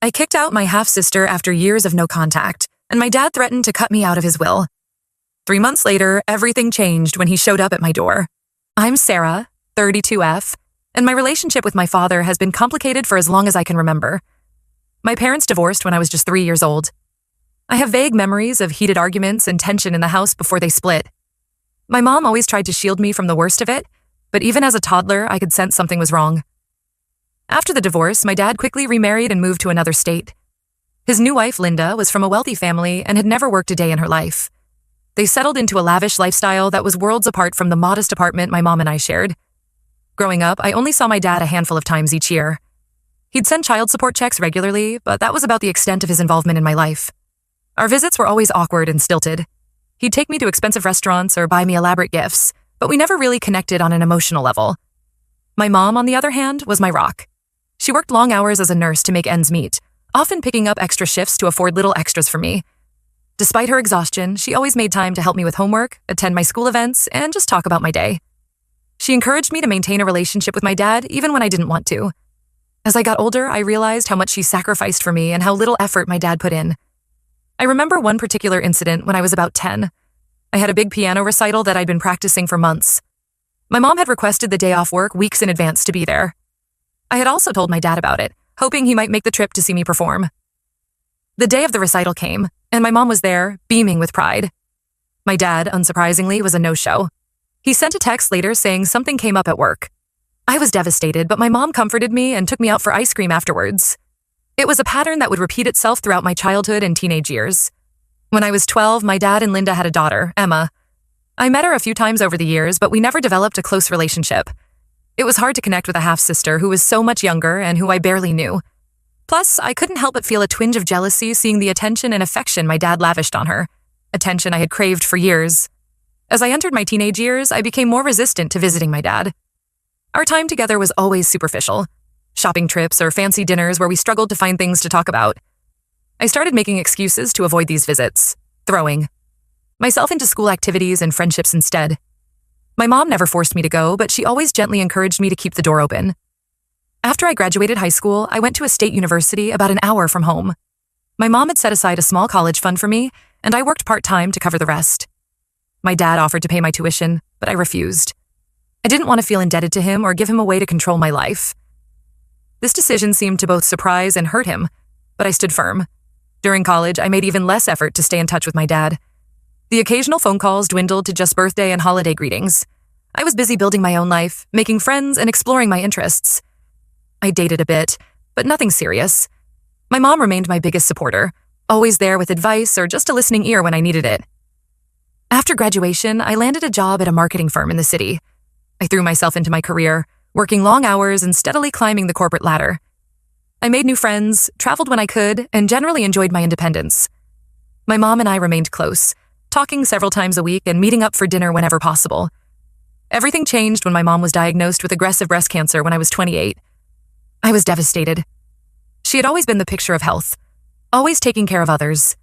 I kicked out my half-sister after years of no contact, and my dad threatened to cut me out of his will. 3 months later, everything changed when he showed up at my door. I'm Sarah, 32F, and my relationship with my father has been complicated for as long as I can remember. My parents divorced when I was just 3 years old. I have vague memories of heated arguments and tension in the house before they split. My mom always tried to shield me from the worst of it, but even as a toddler, I could sense something was wrong. After the divorce, my dad quickly remarried and moved to another state. His new wife, Linda, was from a wealthy family and had never worked a day in her life. They settled into a lavish lifestyle that was worlds apart from the modest apartment my mom and I shared. Growing up, I only saw my dad a handful of times each year. He'd send child support checks regularly, but that was about the extent of his involvement in my life. Our visits were always awkward and stilted. He'd take me to expensive restaurants or buy me elaborate gifts, but we never really connected on an emotional level. My mom, on the other hand, was my rock. She worked long hours as a nurse to make ends meet, often picking up extra shifts to afford little extras for me. Despite her exhaustion, she always made time to help me with homework, attend my school events, and just talk about my day. She encouraged me to maintain a relationship with my dad even when I didn't want to. As I got older, I realized how much she sacrificed for me and how little effort my dad put in. I remember one particular incident when I was about 10. I had a big piano recital that I'd been practicing for months. My mom had requested the day off work weeks in advance to be there. I had also told my dad about it, hoping he might make the trip to see me perform. The day of the recital came, and my mom was there, beaming with pride. My dad, unsurprisingly, was a no-show. He sent a text later saying something came up at work. I was devastated, but my mom comforted me and took me out for ice cream afterwards. It was a pattern that would repeat itself throughout my childhood and teenage years. When I was 12, my dad and Linda had a daughter, Emma. I met her a few times over the years, but we never developed a close relationship. It was hard to connect with a half-sister who was so much younger and who I barely knew. Plus, I couldn't help but feel a twinge of jealousy seeing the attention and affection my dad lavished on her, attention I had craved for years. As I entered my teenage years, I became more resistant to visiting my dad. Our time together was always superficial. Shopping trips or fancy dinners where we struggled to find things to talk about. I started making excuses to avoid these visits, throwing myself into school activities and friendships instead. My mom never forced me to go, but she always gently encouraged me to keep the door open. After I graduated high school, I went to a state university about an hour from home. My mom had set aside a small college fund for me, and I worked part-time to cover the rest. My dad offered to pay my tuition, but I refused. I didn't want to feel indebted to him or give him a way to control my life. This decision seemed to both surprise and hurt him, but I stood firm. During college, I made even less effort to stay in touch with my dad. The occasional phone calls dwindled to just birthday and holiday greetings. I was busy building my own life, making friends, and exploring my interests. I dated a bit, but nothing serious. My mom remained my biggest supporter, always there with advice or just a listening ear when I needed it. After graduation, I landed a job at a marketing firm in the city. I threw myself into my career, working long hours and steadily climbing the corporate ladder. I made new friends, traveled when I could, and generally enjoyed my independence. My mom and I remained close, talking several times a week and meeting up for dinner whenever possible. Everything changed when my mom was diagnosed with aggressive breast cancer when I was 28. I was devastated. She had always been the picture of health, always taking care of others.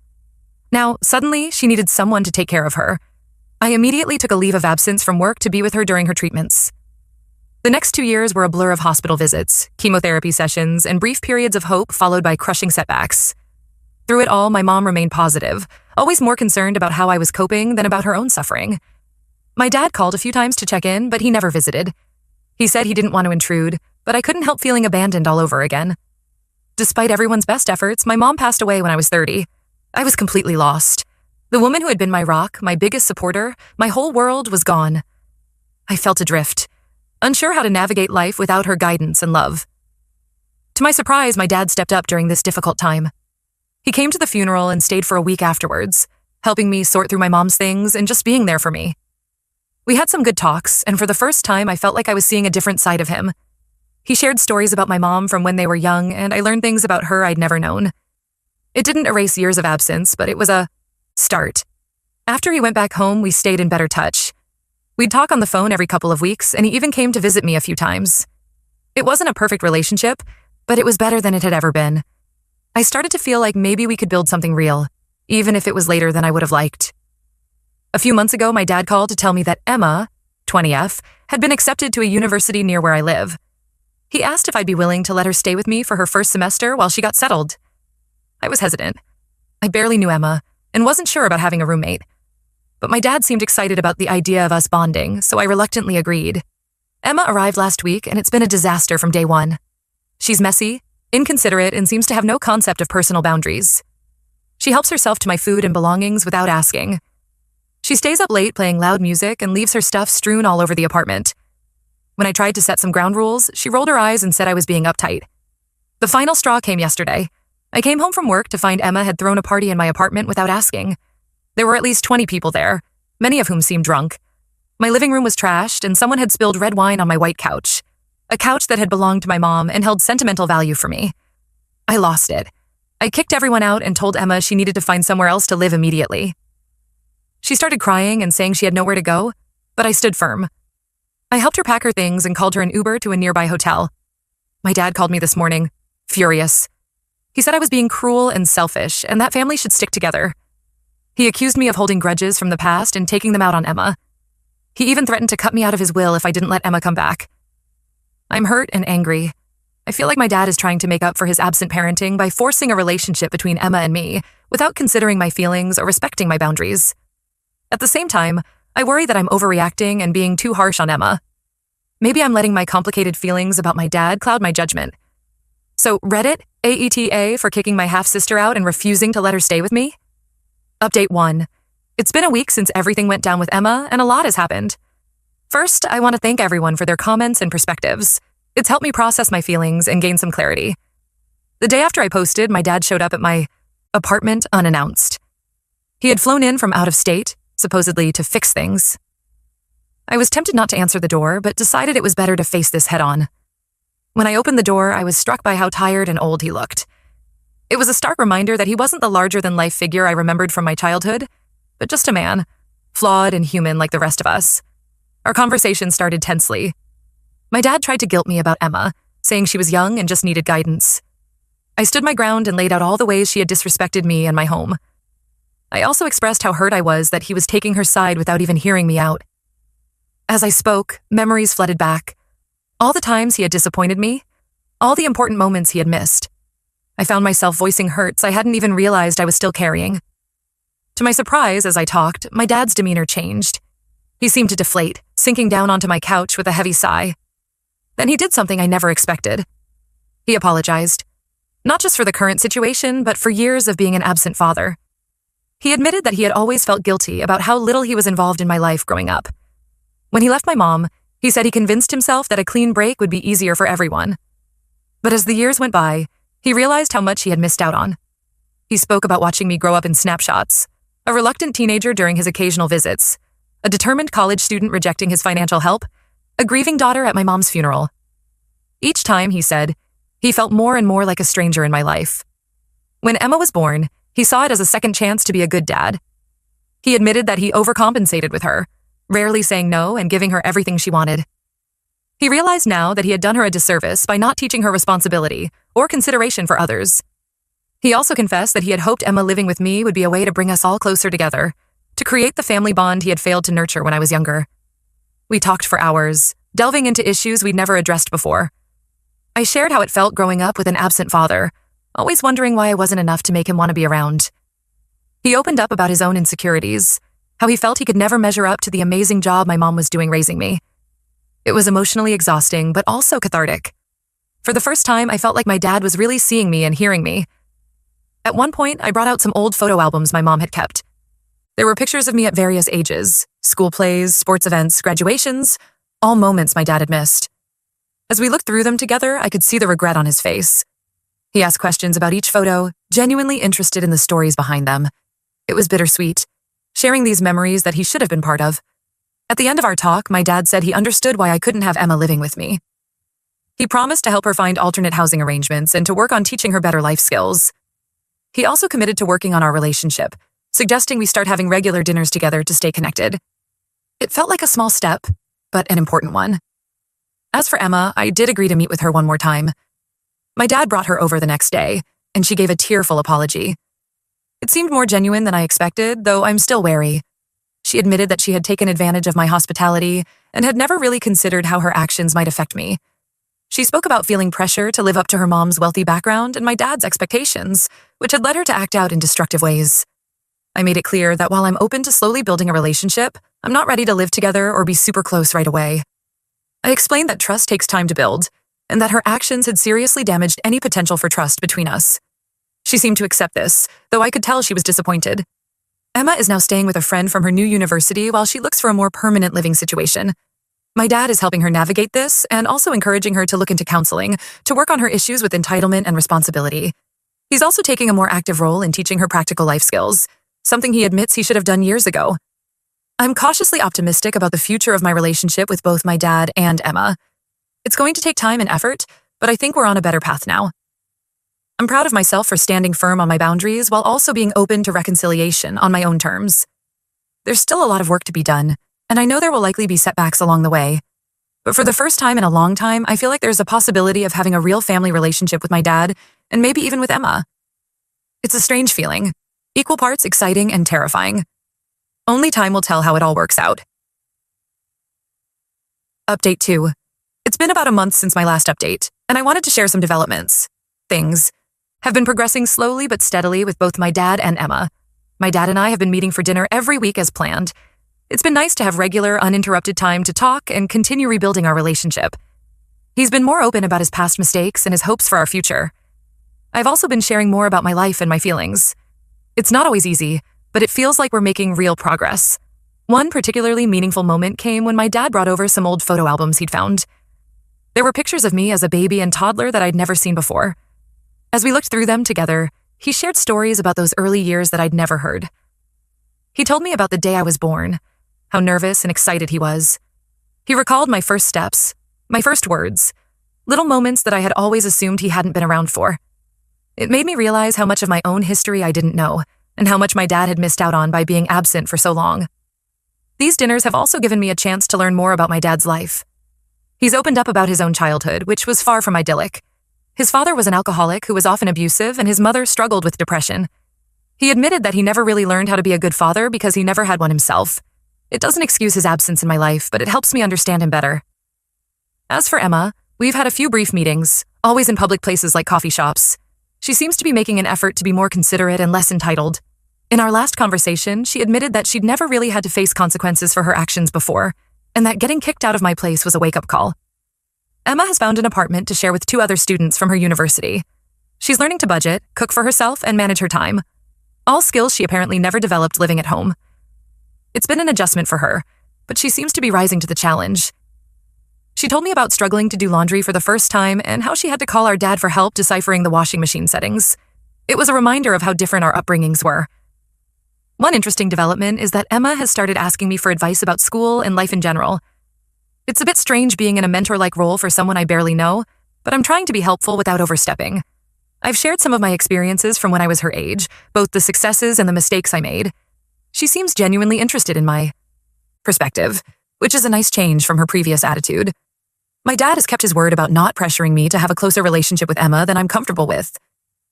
Now, suddenly, she needed someone to take care of her. I immediately took a leave of absence from work to be with her during her treatments. The next 2 years were a blur of hospital visits, chemotherapy sessions, and brief periods of hope followed by crushing setbacks. Through it all, my mom remained positive, always more concerned about how I was coping than about her own suffering. My dad called a few times to check in, but he never visited. He said he didn't want to intrude, but I couldn't help feeling abandoned all over again. Despite everyone's best efforts, my mom passed away when I was 30. I was completely lost. The woman who had been my rock, my biggest supporter, my whole world was gone. I felt adrift, unsure how to navigate life without her guidance and love. To my surprise, my dad stepped up during this difficult time. He came to the funeral and stayed for a week afterwards, helping me sort through my mom's things and just being there for me. We had some good talks, and for the first time, I felt like I was seeing a different side of him. He shared stories about my mom from when they were young, and I learned things about her I'd never known. It didn't erase years of absence, but it was a start. After he went back home, we stayed in better touch. We'd talk on the phone every couple of weeks, and he even came to visit me a few times. It wasn't a perfect relationship, but it was better than it had ever been. I started to feel like maybe we could build something real, even if it was later than I would have liked. A few months ago, my dad called to tell me that Emma, 20F, had been accepted to a university near where I live. He asked if I'd be willing to let her stay with me for her first semester while she got settled. I was hesitant. I barely knew Emma and wasn't sure about having a roommate. But my dad seemed excited about the idea of us bonding, so I reluctantly agreed. Emma arrived last week, and it's been a disaster from day one. She's messy, inconsiderate, and seems to have no concept of personal boundaries. She helps herself to my food and belongings without asking. She stays up late playing loud music and leaves her stuff strewn all over the apartment. When I tried to set some ground rules, she rolled her eyes and said I was being uptight. The final straw came yesterday. I came home from work to find Emma had thrown a party in my apartment without asking. There were at least 20 people there, many of whom seemed drunk. My living room was trashed, and someone had spilled red wine on my white couch, a couch that had belonged to my mom and held sentimental value for me. I lost it. I kicked everyone out and told Emma she needed to find somewhere else to live immediately. She started crying and saying she had nowhere to go, but I stood firm. I helped her pack her things and called her an Uber to a nearby hotel. My dad called me this morning, furious. He said I was being cruel and selfish, and that family should stick together. He accused me of holding grudges from the past and taking them out on Emma. He even threatened to cut me out of his will if I didn't let Emma come back. I'm hurt and angry. I feel like my dad is trying to make up for his absent parenting by forcing a relationship between Emma and me without considering my feelings or respecting my boundaries. At the same time, I worry that I'm overreacting and being too harsh on Emma. Maybe I'm letting my complicated feelings about my dad cloud my judgment. So Reddit, AETA for kicking my half-sister out and refusing to let her stay with me? Update 1. It's been a week since everything went down with Emma, and a lot has happened. First, I want to thank everyone for their comments and perspectives. It's helped me process my feelings and gain some clarity. The day after I posted, my dad showed up at my apartment unannounced. He had flown in from out of state, supposedly to fix things. I was tempted not to answer the door, but decided it was better to face this head-on. When I opened the door, I was struck by how tired and old he looked. It was a stark reminder that he wasn't the larger-than-life figure I remembered from my childhood, but just a man, flawed and human like the rest of us. Our conversation started tensely. My dad tried to guilt me about Emma, saying she was young and just needed guidance. I stood my ground and laid out all the ways she had disrespected me and my home. I also expressed how hurt I was that he was taking her side without even hearing me out. As I spoke, memories flooded back. All the times he had disappointed me, all the important moments he had missed. I found myself voicing hurts I hadn't even realized I was still carrying. To my surprise, as I talked, my dad's demeanor changed. He seemed to deflate, sinking down onto my couch with a heavy sigh. Then he did something I never expected. He apologized. Not just for the current situation, but for years of being an absent father. He admitted that he had always felt guilty about how little he was involved in my life growing up. When he left my mom, he said he convinced himself that a clean break would be easier for everyone. But as the years went by, he realized how much he had missed out on. He spoke about watching me grow up in snapshots, a reluctant teenager during his occasional visits, a determined college student rejecting his financial help, a grieving daughter at my mom's funeral. Each time, he said, he felt more and more like a stranger in my life. When Emma was born, he saw it as a second chance to be a good dad. He admitted that he overcompensated with her, rarely saying no and giving her everything she wanted. He realized now that he had done her a disservice by not teaching her responsibility or consideration for others. He also confessed that he had hoped Emma living with me would be a way to bring us all closer together, to create the family bond he had failed to nurture when I was younger. We talked for hours, delving into issues we'd never addressed before. I shared how it felt growing up with an absent father, always wondering why I wasn't enough to make him want to be around. He opened up about his own insecurities, how he felt he could never measure up to the amazing job my mom was doing raising me. It was emotionally exhausting, but also cathartic. For the first time, I felt like my dad was really seeing me and hearing me. At one point, I brought out some old photo albums my mom had kept. There were pictures of me at various ages, school plays, sports events, graduations, all moments my dad had missed. As we looked through them together, I could see the regret on his face. He asked questions about each photo, genuinely interested in the stories behind them. It was bittersweet, sharing these memories that he should have been part of. At the end of our talk, my dad said he understood why I couldn't have Emma living with me. He promised to help her find alternate housing arrangements and to work on teaching her better life skills. He also committed to working on our relationship, suggesting we start having regular dinners together to stay connected. It felt like a small step, but an important one. As for Emma, I did agree to meet with her one more time. My dad brought her over the next day, and she gave a tearful apology. It seemed more genuine than I expected, though I'm still wary. She admitted that she had taken advantage of my hospitality and had never really considered how her actions might affect me. She spoke about feeling pressure to live up to her mom's wealthy background and my dad's expectations, which had led her to act out in destructive ways. I made it clear that while I'm open to slowly building a relationship, I'm not ready to live together or be super close right away. I explained that trust takes time to build, and that her actions had seriously damaged any potential for trust between us. She seemed to accept this, though I could tell she was disappointed. Emma is now staying with a friend from her new university while she looks for a more permanent living situation. My dad is helping her navigate this and also encouraging her to look into counseling to work on her issues with entitlement and responsibility. He's also taking a more active role in teaching her practical life skills, something he admits he should have done years ago. I'm cautiously optimistic about the future of my relationship with both my dad and Emma. It's going to take time and effort, but I think we're on a better path now. I'm proud of myself for standing firm on my boundaries while also being open to reconciliation on my own terms. There's still a lot of work to be done, and I know there will likely be setbacks along the way. But for the first time in a long time, I feel like there's a possibility of having a real family relationship with my dad, and maybe even with Emma. It's a strange feeling, equal parts exciting and terrifying. Only time will tell how it all works out. Update 2. It's been about a month since my last update, and I wanted to share some developments. Things have been progressing slowly but steadily with both my dad and Emma. My dad and I have been meeting for dinner every week as planned. It's been nice to have regular, uninterrupted time to talk and continue rebuilding our relationship. He's been more open about his past mistakes and his hopes for our future. I've also been sharing more about my life and my feelings. It's not always easy, but it feels like we're making real progress. One particularly meaningful moment came when my dad brought over some old photo albums he'd found. There were pictures of me as a baby and toddler that I'd never seen before. As we looked through them together, he shared stories about those early years that I'd never heard. He told me about the day I was born, how nervous and excited he was. He recalled my first steps, my first words, little moments that I had always assumed he hadn't been around for. It made me realize how much of my own history I didn't know, and how much my dad had missed out on by being absent for so long. These dinners have also given me a chance to learn more about my dad's life. He's opened up about his own childhood, which was far from idyllic. His father was an alcoholic who was often abusive, and his mother struggled with depression. He admitted that he never really learned how to be a good father because he never had one himself. It doesn't excuse his absence in my life, but it helps me understand him better. As for Emma, we've had a few brief meetings, always in public places like coffee shops. She seems to be making an effort to be more considerate and less entitled. In our last conversation, she admitted that she'd never really had to face consequences for her actions before, and that getting kicked out of my place was a wake-up call. Emma has found an apartment to share with 2 other students from her university. She's learning to budget, cook for herself, and manage her time. All skills she apparently never developed living at home. It's been an adjustment for her, but she seems to be rising to the challenge. She told me about struggling to do laundry for the first time and how she had to call our dad for help deciphering the washing machine settings. It was a reminder of how different our upbringings were. One interesting development is that Emma has started asking me for advice about school and life in general. It's a bit strange being in a mentor-like role for someone I barely know, but I'm trying to be helpful without overstepping. I've shared some of my experiences from when I was her age, both the successes and the mistakes I made. She seems genuinely interested in my perspective, which is a nice change from her previous attitude. My dad has kept his word about not pressuring me to have a closer relationship with Emma than I'm comfortable with.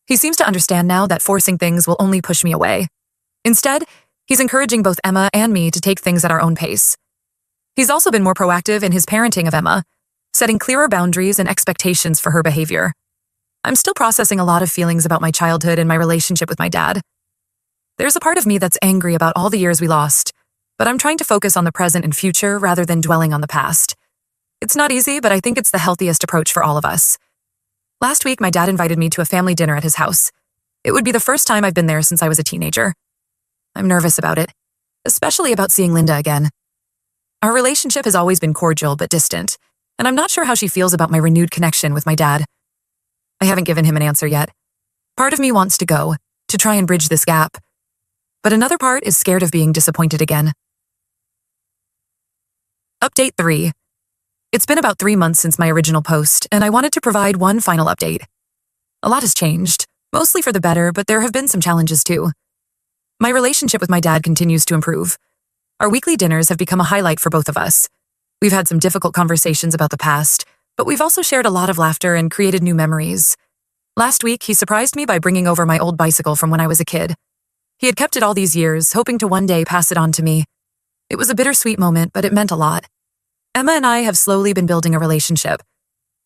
He seems to understand now that forcing things will only push me away. Instead, he's encouraging both Emma and me to take things at our own pace. He's also been more proactive in his parenting of Emma, setting clearer boundaries and expectations for her behavior. I'm still processing a lot of feelings about my childhood and my relationship with my dad. There's a part of me that's angry about all the years we lost, but I'm trying to focus on the present and future rather than dwelling on the past. It's not easy, but I think it's the healthiest approach for all of us. Last week, my dad invited me to a family dinner at his house. It would be the first time I've been there since I was a teenager. I'm nervous about it, especially about seeing Linda again. Our relationship has always been cordial but distant, and I'm not sure how she feels about my renewed connection with my dad. I haven't given him an answer yet. Part of me wants to go, to try and bridge this gap, but another part is scared of being disappointed again. Update 3. It's been about 3 months since my original post, and I wanted to provide one final update. A lot has changed, mostly for the better, but there have been some challenges too. My relationship with my dad continues to improve. Our weekly dinners have become a highlight for both of us. We've had some difficult conversations about the past, but we've also shared a lot of laughter and created new memories. Last week, he surprised me by bringing over my old bicycle from when I was a kid. He had kept it all these years, hoping to one day pass it on to me. It was a bittersweet moment, but it meant a lot. Emma and I have slowly been building a relationship.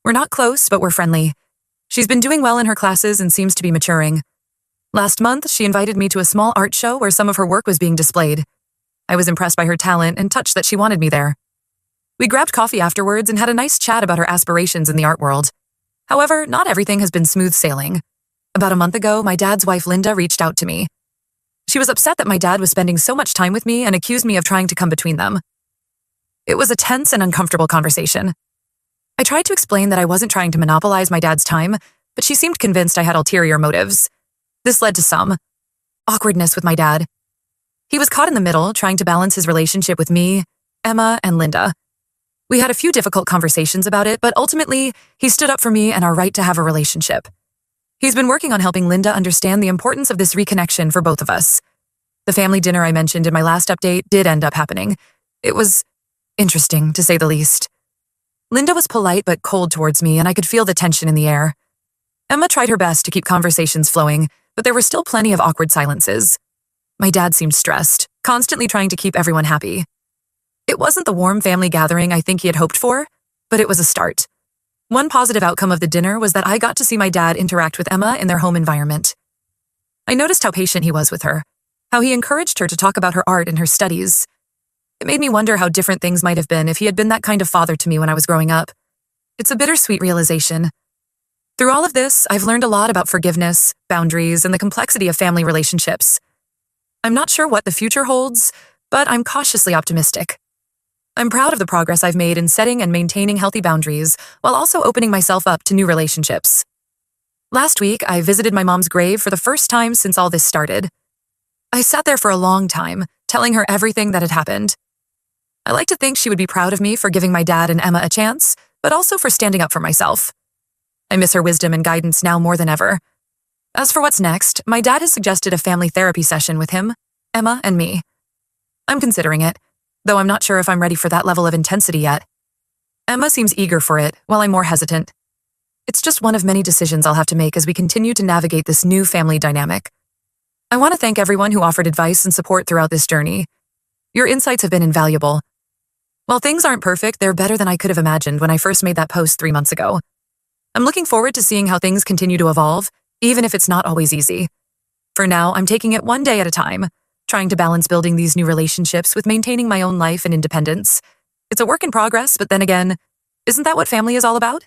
We're not close, but we're friendly. She's been doing well in her classes and seems to be maturing. Last month, she invited me to a small art show where some of her work was being displayed. I was impressed by her talent and touched that she wanted me there. We grabbed coffee afterwards and had a nice chat about her aspirations in the art world. However, not everything has been smooth sailing. About a month ago, my dad's wife Linda reached out to me. She was upset that my dad was spending so much time with me and accused me of trying to come between them. It was a tense and uncomfortable conversation. I tried to explain that I wasn't trying to monopolize my dad's time, but she seemed convinced I had ulterior motives. This led to some awkwardness with my dad. He was caught in the middle, trying to balance his relationship with me, Emma, and Linda. We had a few difficult conversations about it, but ultimately, he stood up for me and our right to have a relationship. He's been working on helping Linda understand the importance of this reconnection for both of us. The family dinner I mentioned in my last update did end up happening. It was interesting, to say the least. Linda was polite but cold towards me, and I could feel the tension in the air. Emma tried her best to keep conversations flowing, but there were still plenty of awkward silences. My dad seemed stressed, constantly trying to keep everyone happy. It wasn't the warm family gathering I think he had hoped for, but it was a start. One positive outcome of the dinner was that I got to see my dad interact with Emma in their home environment. I noticed how patient he was with her, how he encouraged her to talk about her art and her studies. It made me wonder how different things might have been if he had been that kind of father to me when I was growing up. It's a bittersweet realization. Through all of this, I've learned a lot about forgiveness, boundaries, and the complexity of family relationships. I'm not sure what the future holds, but I'm cautiously optimistic. I'm proud of the progress I've made in setting and maintaining healthy boundaries while also opening myself up to new relationships. Last week, I visited my mom's grave for the first time since all this started. I sat there for a long time, telling her everything that had happened. I like to think she would be proud of me for giving my dad and Emma a chance, but also for standing up for myself. I miss her wisdom and guidance now more than ever. As for what's next, my dad has suggested a family therapy session with him, Emma, and me. I'm considering it, though I'm not sure if I'm ready for that level of intensity yet. Emma seems eager for it, while I'm more hesitant. It's just one of many decisions I'll have to make as we continue to navigate this new family dynamic. I want to thank everyone who offered advice and support throughout this journey. Your insights have been invaluable. While things aren't perfect, they're better than I could have imagined when I first made that post 3 months ago. I'm looking forward to seeing how things continue to evolve, even if it's not always easy. For now, I'm taking it one day at a time, trying to balance building these new relationships with maintaining my own life and independence. It's a work in progress, but then again, isn't that what family is all about?